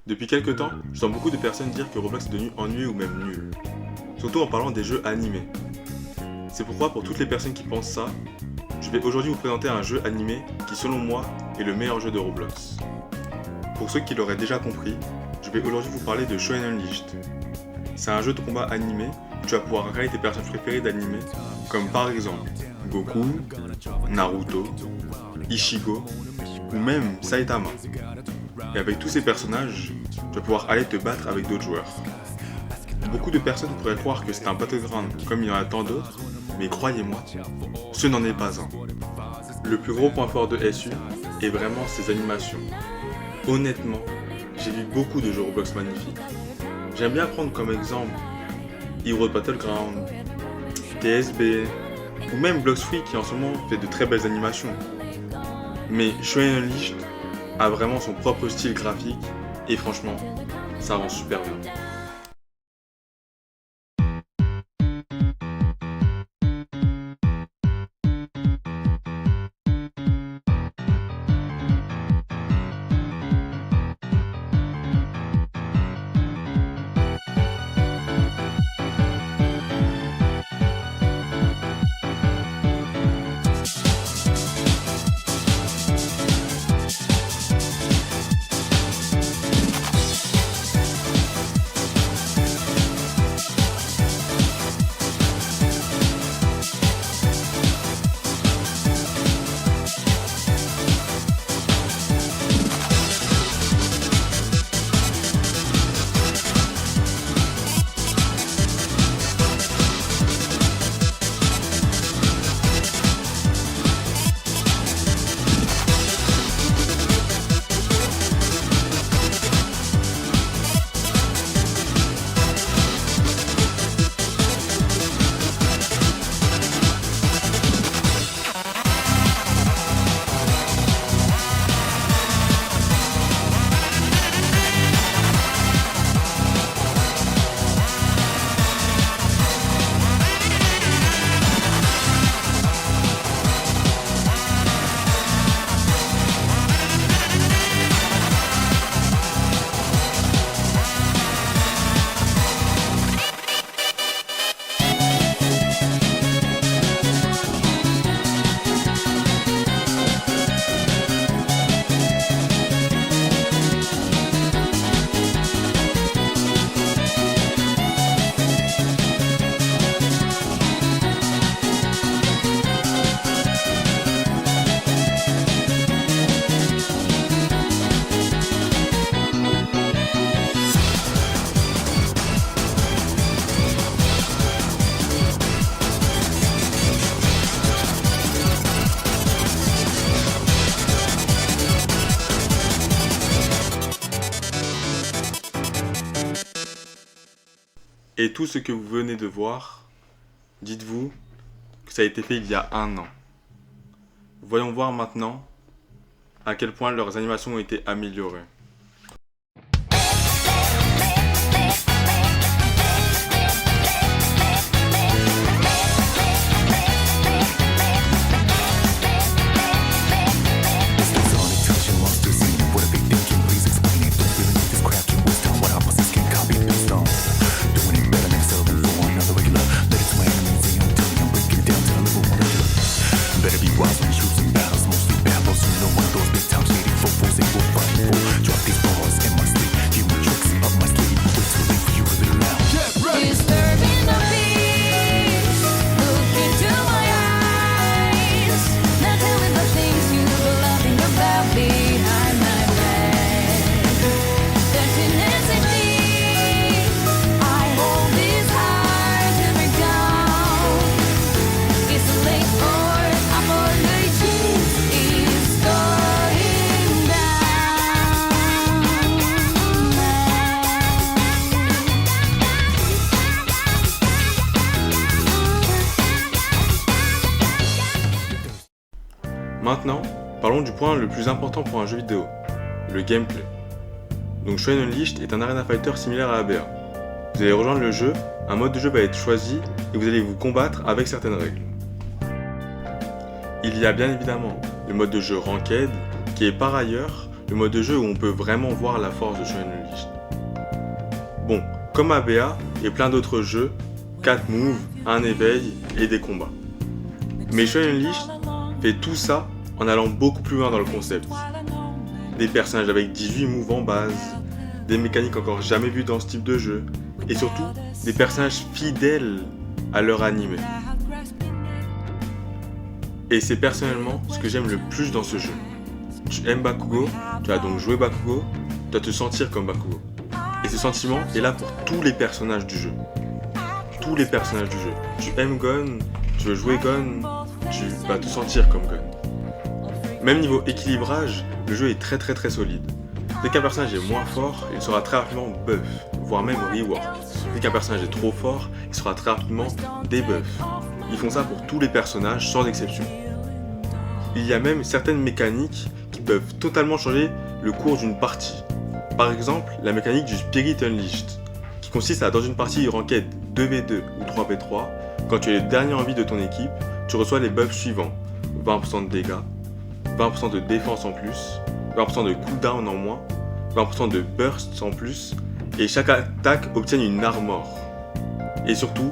Depuis quelques temps, j'entends beaucoup de personnes dire que Roblox est devenu ennuyeux ou même nul. Surtout en parlant des jeux animés. C'est pourquoi pour toutes les personnes qui pensent ça, je vais aujourd'hui vous présenter un jeu animé qui selon moi est le meilleur jeu de Roblox. Pour ceux qui l'auraient déjà compris, je vais aujourd'hui vous parler de Shonen Unleashed. C'est un jeu de combat animé où tu vas pouvoir incarner tes personnages préférés d'animé, comme par exemple Goku, Naruto, Ichigo ou même Saitama. Et avec tous ces personnages, tu vas pouvoir aller te battre avec d'autres joueurs. Beaucoup de personnes pourraient croire que c'est un battleground comme il y en a tant d'autres, mais croyez-moi, ce n'en est pas un. Le plus gros point fort de SU est vraiment ses animations. Honnêtement, j'ai vu beaucoup de jeux Roblox magnifiques. J'aime bien prendre comme exemple Hero Battleground, TSB, ou même Blox Free qui en ce moment fait de très belles animations. Mais Shonen Unleashed a vraiment son propre style graphique et franchement, ça rend super bien. Et tout ce que vous venez de voir, dites-vous que ça a été fait il y a 1 an. Voyons voir maintenant à quel point leurs animations ont été améliorées. Maintenant, parlons du point le plus important pour un jeu vidéo, le gameplay. Donc Shonen Unleashed est un arena fighter similaire à ABA. Vous allez rejoindre le jeu, un mode de jeu va être choisi et vous allez vous combattre avec certaines règles. Il y a bien évidemment le mode de jeu Ranked, qui est par ailleurs le mode de jeu où on peut vraiment voir la force de Shonen Unleashed. Bon, comme ABA et plein d'autres jeux, 4 moves, un éveil et des combats. Mais Shonen Unleashed fait tout ça en allant beaucoup plus loin dans le concept. Des personnages avec 18 moves en base, des mécaniques encore jamais vues dans ce type de jeu, et surtout des personnages fidèles à leur animé. Et c'est personnellement ce que j'aime le plus dans ce jeu. Tu aimes Bakugo, tu vas donc jouer Bakugo, tu vas te sentir comme Bakugo. Et ce sentiment est là pour tous les personnages du jeu. Tous les personnages du jeu. Tu aimes Gon, tu veux jouer Gon, tu vas te sentir comme Gon. Même niveau équilibrage, le jeu est très solide. Dès qu'un personnage est moins fort, il sera très rapidement buff, voire même rework. Dès qu'un personnage est trop fort, il sera très rapidement debuff. Ils font ça pour tous les personnages sans exception. Il y a même certaines mécaniques qui peuvent totalement changer le cours d'une partie. Par exemple, la mécanique du Spirit Unleashed, qui consiste à, dans une partie ranked 2v2 ou 3v3, quand tu es le dernier en vie de ton équipe, tu reçois les buffs suivants: 20% de dégâts, 20% de défense en plus, 20% de cooldown en moins, 20% de burst en plus, et chaque attaque obtient une armor. Et surtout,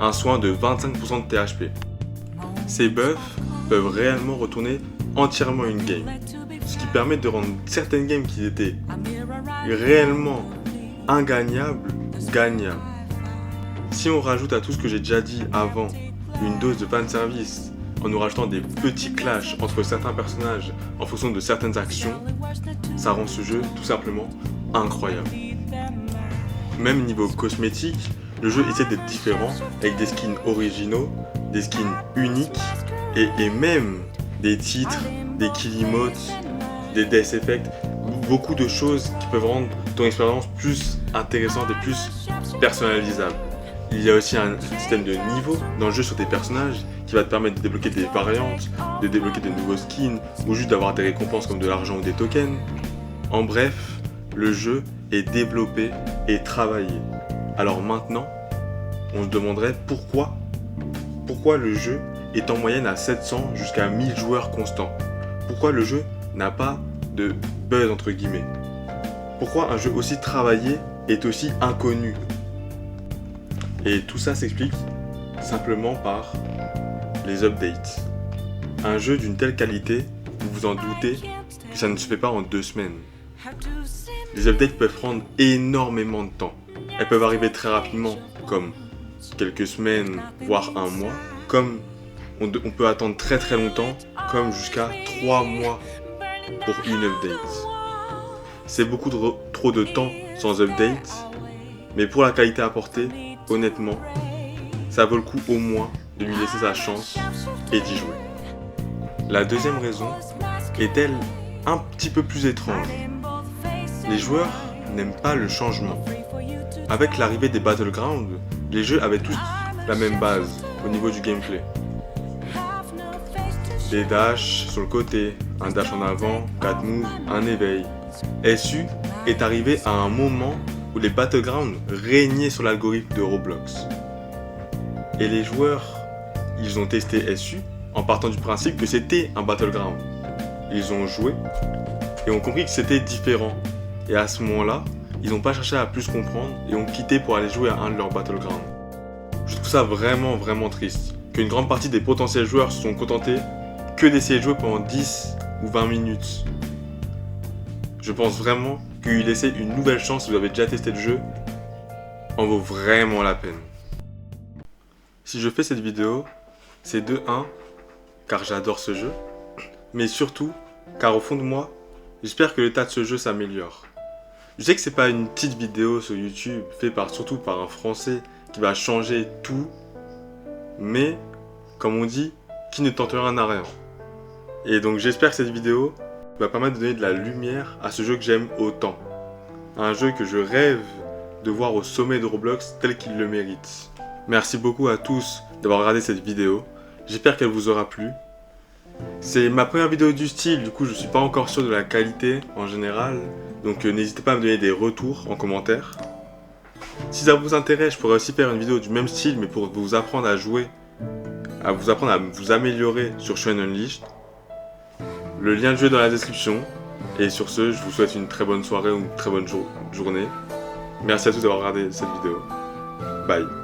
un soin de 25% de THP. Ces buffs peuvent réellement retourner entièrement une game, ce qui permet de rendre certaines games qui étaient réellement ingagnables, gagnables. Si on rajoute à tout ce que j'ai déjà dit avant une dose de fanservice, en nous rajoutant des petits clashs entre certains personnages en fonction de certaines actions, ça rend ce jeu tout simplement incroyable. Même niveau cosmétique, le jeu essaie d'être différent avec des skins originaux, des skins uniques et même des titres, des kill emotes, des death effects, beaucoup de choses qui peuvent rendre ton expérience plus intéressante et plus personnalisable. Il y a aussi un système de niveau dans le jeu sur tes personnages qui va te permettre de débloquer des variantes, de débloquer de nouveaux skins ou juste d'avoir des récompenses comme de l'argent ou des tokens. En bref, le jeu est développé et travaillé. Alors maintenant, on se demanderait pourquoi le jeu est en moyenne à 700 jusqu'à 1000 joueurs constants. Pourquoi le jeu n'a pas de buzz entre guillemets. Pourquoi un jeu aussi travaillé est aussi inconnu. Et tout ça s'explique simplement par les updates. Un jeu d'une telle qualité, vous vous en doutez, que ça ne se fait pas en 2 semaines. Les updates peuvent prendre énormément de temps. Elles peuvent arriver très rapidement, comme quelques semaines, voire un mois, comme on peut attendre très longtemps, comme jusqu'à 3 mois pour une update. C'est beaucoup trop de temps sans update, mais pour la qualité apportée, honnêtement, ça vaut le coup au moins de lui laisser sa chance et d'y jouer. La deuxième raison est-elle un petit peu plus étrange. Les joueurs n'aiment pas le changement. Avec l'arrivée des Battlegrounds, les jeux avaient tous la même base au niveau du gameplay. Des dashs sur le côté, un dash en avant, 4 moves, un éveil. SU est arrivé à un moment où les Battlegrounds régnaient sur l'algorithme de Roblox. Et les joueurs, ils ont testé SU en partant du principe que c'était un Battleground. Ils ont joué et ont compris que c'était différent. Et à ce moment-là, ils n'ont pas cherché à plus comprendre et ont quitté pour aller jouer à un de leurs Battlegrounds. Je trouve ça vraiment triste, qu'une grande partie des potentiels joueurs se sont contentés que d'essayer de jouer pendant 10 ou 20 minutes. Je pense vraiment que lui laisser une nouvelle chance si vous avez déjà testé le jeu en vaut vraiment la peine. Si je fais cette vidéo, c'est de 1, car j'adore ce jeu, mais surtout, car au fond de moi, j'espère que l'état de ce jeu s'améliore. Je sais que c'est pas une petite vidéo sur YouTube, faite surtout par un Français qui va changer tout, mais, comme on dit, qui ne tente rien n'a rien. Et donc j'espère que cette vidéo va permettre de donner de la lumière à ce jeu que j'aime autant. Un jeu que je rêve de voir au sommet de Roblox tel qu'il le mérite. Merci beaucoup à tous d'avoir regardé cette vidéo. J'espère qu'elle vous aura plu. C'est ma première vidéo du style, du coup je suis pas encore sûr de la qualité en général. Donc n'hésitez pas à me donner des retours en commentaire. Si ça vous intéresse, je pourrais aussi faire une vidéo du même style mais pour vous apprendre à jouer, à vous apprendre à vous améliorer sur Shonen Unleashed. Le lien de jeu est dans la description. Et sur ce, je vous souhaite une très bonne soirée ou une très bonne journée. Merci à tous d'avoir regardé cette vidéo. Bye.